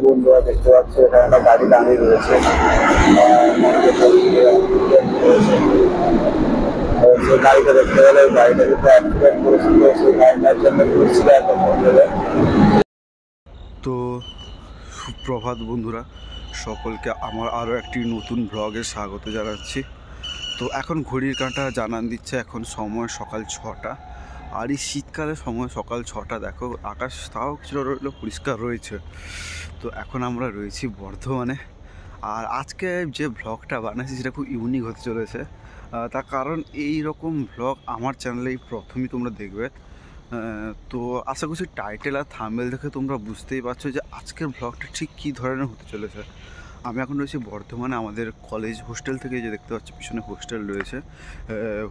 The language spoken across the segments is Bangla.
বন্ধুরা দেখতে পাচ্ছি এখানে একটা গাড়ি দাঁড়িয়ে রয়েছে। সেই গাড়িটা দেখতে গেলে গাড়িটা যেটা অ্যাক্সিডেন্ট করেছিল সেই গাড়িটার জন্য ঘুরছিল একটা মন্দিরে। তো সুপ্রভাত বন্ধুরা, সকলকে আমার আরও একটি নতুন ব্লগে স্বাগত জানাচ্ছি। তো এখন ঘড়ির কাঁটা জানান দিচ্ছে এখন সময় সকাল 6টা, আর এই শীতকালে সময় সকাল 6টা। দেখো আকাশ তাও কিছু রইল পরিষ্কার রয়েছে। তো এখন আমরা রয়েছি বর্ধমানে, আর আজকে যে ব্লগটা বানাচ্ছি সেটা খুব ইউনিক হতে চলেছে। তার কারণ এই রকম ব্লগ আমার চ্যানেলেই প্রথমেই তোমরা দেখবে। তো আশা করছি টাইটেল আর থাম্বনেল দেখে তোমরা বুঝতেই পারছো যে আজকের ব্লগটা ঠিক কী ধরনের হতে চলেছে। আমি এখন রয়েছি বর্ধমানে, আমাদের কলেজ হোস্টেল থেকে, যে দেখতে পাচ্ছি পিছনে হোস্টেল রয়েছে,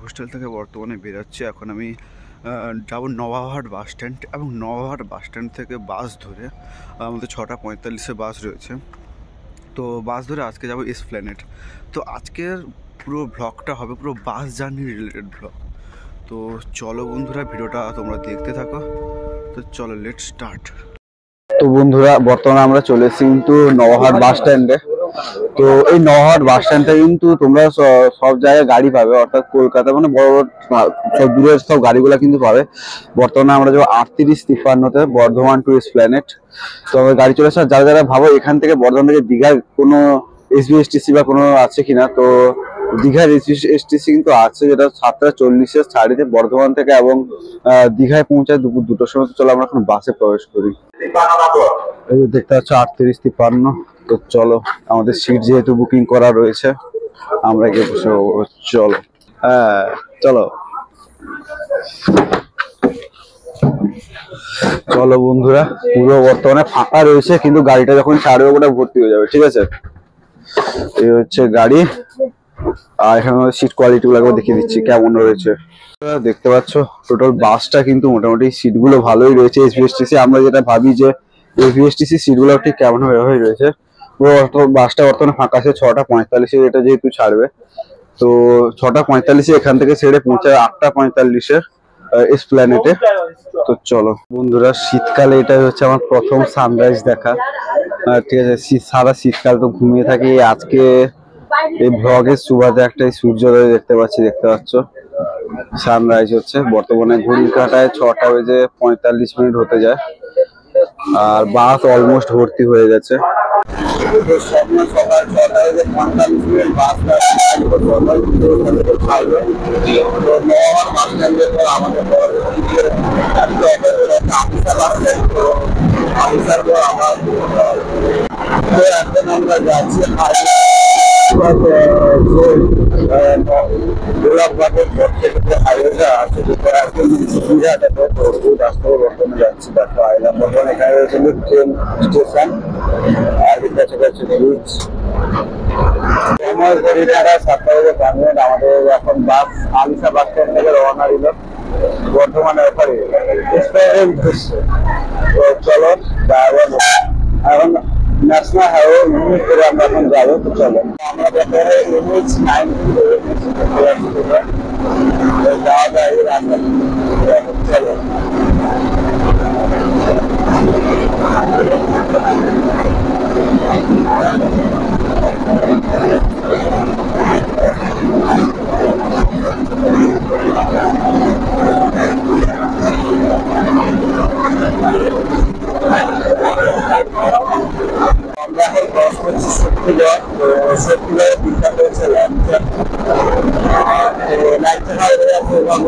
হোস্টেল থেকে বর্তমানে বেরোচ্ছি। এখন আমি যাব নবাবহাট বাস স্ট্যান্ড, এবং নবাবহাট বাস স্ট্যান্ড থেকে বাস ধরে আমাদের 6টা 45-এ বাস রয়েছে। তো বাস ধরে আজকে যাব এসপ্ল্যানেড। তো আজকের পুরো ব্লগটা হবে পুরো বাস জার্নি রিলেটেড ব্লগ। তো চলো বন্ধুরা, ভিডিওটা তোমরা দেখতে থাকো। তো চলো, লেটস স্টার্ট। তো বন্ধুরা, বর্তমানে আমরা চলে এসেছি কিন্তু নবাবহাট বাস স্ট্যান্ডে। তো এই নবাবহাট বাস স্ট্যান্ড থেকে কিন্তু তোমরা সব জায়গায় গাড়ি পাবে, অর্থাৎ কলকাতা মানে বড় বড় সব দূরের সব গাড়িগুলো কিন্তু পাবে। বর্তমানে আমরা যাবো 3853-তে বর্ধমান টু এসপ্ল্যানেড। তো আমার গাড়ি চলে আসছে। যারা যারা ভাবো এখান থেকে বর্ধমান থেকে দীঘার কোনো এসবিএসটিসি বা কোনো আছে কিনা, তো দীঘার এসবিএসটিসি কিন্তু আছে, যেটা 7:40-এর ছাড়িতে বর্ধমান থেকে, এবং দীঘায় পৌঁছায় দুপুর 2টোর সময়। তো চলো আমরা এখন বাসে প্রবেশ করি। এই যে দেখতে পাচ্ছ 3853। তো চলো, আমাদের সিট যেহেতু বুকিং করা রয়েছে আমরা গিয়ে বসে চলো। হ্যাঁ চলো চলো বন্ধুরা, পুরো বর্তমানে ফাঁকা রয়েছে, কিন্তু গাড়িটা যখন ছাড়বে ওটা ভর্তি হয়ে যাবে। ঠিক আছে, এই হচ্ছে গাড়ি, আর এখানে সিট কোয়ালিটি গুলো দেখিয়ে দিচ্ছি কেমন রয়েছে। দেখতে পাচ্ছ টোটাল বাসটা কিন্তু মোটামুটি সিট গুলো ভালোই রয়েছে। এসবিএসটিসি আমরা যেটা ভাবি যে এসবিএসটিসি সিট গুলো ঠিক কেমন হয়ে রয়েছে, পুরো বাসটা বর্তমানে ফাঁকা আছে। 6টা 45-এ এটা যেহেতু ছাড়বে, তো 6টা 45-এ এখান থেকে ছেড়ে পৌঁছায় 8টা 45-এ এসপ্ল্যানেডে। তো চলো বন্ধুরা, শীতকালে এটাই হচ্ছে আমার প্রথম সানরাইজ দেখা। ঠিক আছে, সারা শীতকাল তো ঘুমিয়ে থাকি, আজকে এই ব্লগের সুবাদে একটা সূর্যোদয় দেখতে পাচ্ছ। সানরাইজ হচ্ছে বর্তমানে ঘড়ির কাঁটায় 6:45 হতে যায়, আর বাস অলমোস্ট ভর্তি হয়ে গেছে। সকাল 6:45 বাস এখন আমরা যাচ্ছি গোলাপবাগের পর থেকে হাইওয়েটা আছে, রাস্তা বর্তমানে যাচ্ছি। দেখো আইলাম বর্তমানে এখানে রয়েছে ট্রেন স্টেশন, আর কাছে কাছে ব্রিজ। সময় ঘড়ি কাঁটা 7:05। আমাদের এখন বাস আলিশা বাস স্ট্যান্ড থেকে রওনা দিল বর্ধমানে ওখানে উদ্দেশ্যে। তো চলো এখন ন্যাশনাল হাইওয়ে ইউনিট করে আমরা এখন যাবো। তো চলো, আমরা ব্যাপারে যাওয়া যায় রাস্তা। চলো আমরা এখন ক্রস করছি শক্তিগড়। শক্তিগড়ের বিখ্যাত হচ্ছে ল্যাংচা। ল্যাংচা খাওয়া আছে এবং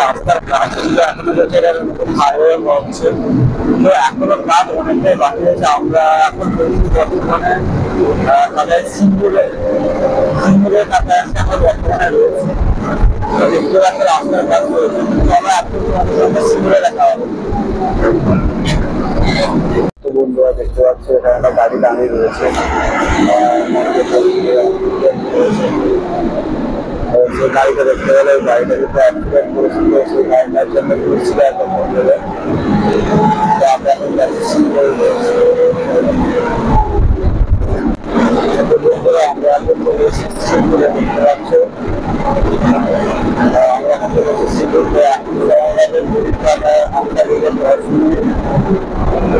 রাস্তার কাজ এখনো হাইওয়ে হচ্ছে, তো এখনো কাজ অনেকটাই বাকি আছে। আমরা এখন বর্তমানে তাদের সিঙ্গুরের কাছে আমরা বর্তমানে রয়েছে। দেখতে পাচ্ছি রাস্তার কাজ রয়েছে, কিন্তু আমরা এখন সিঙ্গুরে দেখা হবে। তো বন্ধুরা দেখতে পাচ্ছি এখানে একটা গাড়ি দাঁড়িয়ে রয়েছে, সেই গাড়িটা দেখতে গেলে গাড়িটা কিন্তু অ্যাক্সিডেন্ট করেছিল, সেই গাড়িটার জন্য ঘুরছিল একটা মন্দিরে। তো আমরা এখন যাচ্ছি আমরা এখন সিঙ্গুরে দেখতে পাচ্ছি। আমরা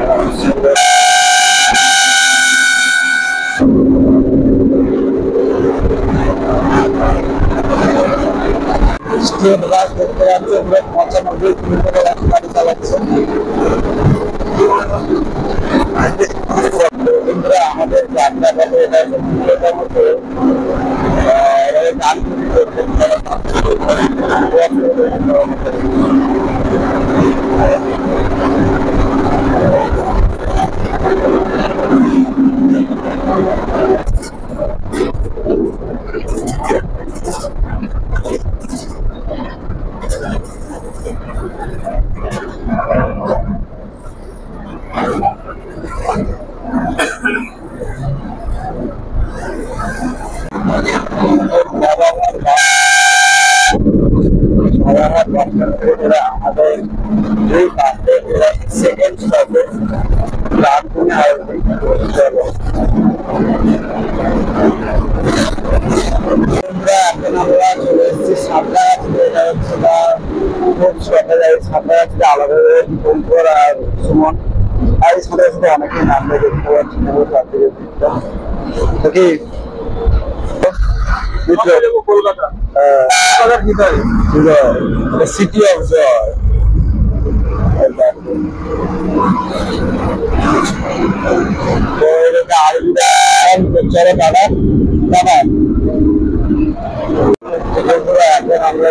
এখন সিঙ্গুরে স্টেট বাস দেখতে পাচ্ছি, 95 কিলোমিটার গাড়ি চালাচ্ছে। আমাদের যাত্রা পথে এটা মোটামুটি আমাদের দুই পাশে সেকেন্ড স্টপে এখন আমরা চলে এসেছি সাঁতরাগাছিতে। এটা হচ্ছে সাঁতরাগাছিতে আলাদাভাবে দীপঙ্কর আর সুমন, আর এই সাঁতরাগাছিতে অনেকেই নামবে দেখতে পাচ্ছি। Kolkata city of joy. তো এটাকে আরবিটা চলে দাদা দাদা এখন আমরা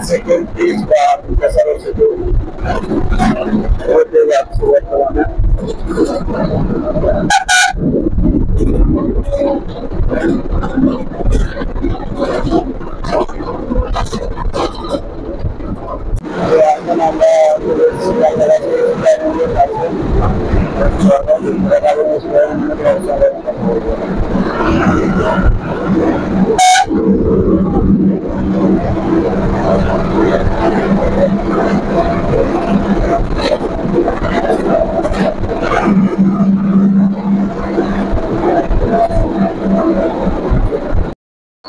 সেকেন্ড পিস বা প্রেসার সেতু হতে যাচ্ছে বর্তমানে। এখন আমরা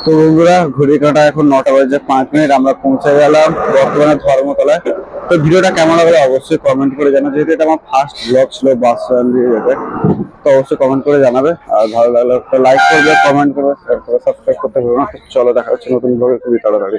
তো বন্ধুরা ঘড়ির কাঁটা এখন 9টা বাজে 5 মিনিট, আমরা পৌঁছে গেলাম বর্তমানে ধর্মতলায়। তো ভিডিওটা কেমন লাগলো অবশ্যই কমেন্ট করে জানাবে, যেহেতু এটা আমার ফার্স্ট ব্লগ ছিল বাস স্ট্যান্ড দিয়ে যেতে। তো অবশ্যই কমেন্ট করে জানাবে, আর ভালো লাগলে একটা লাইক করবে, কমেন্ট করবে, শেয়ার করবে, সাবস্ক্রাইব করতে ভুলো না। চলো দেখা হচ্ছে নতুন ব্লগে খুবই তাড়াতাড়ি।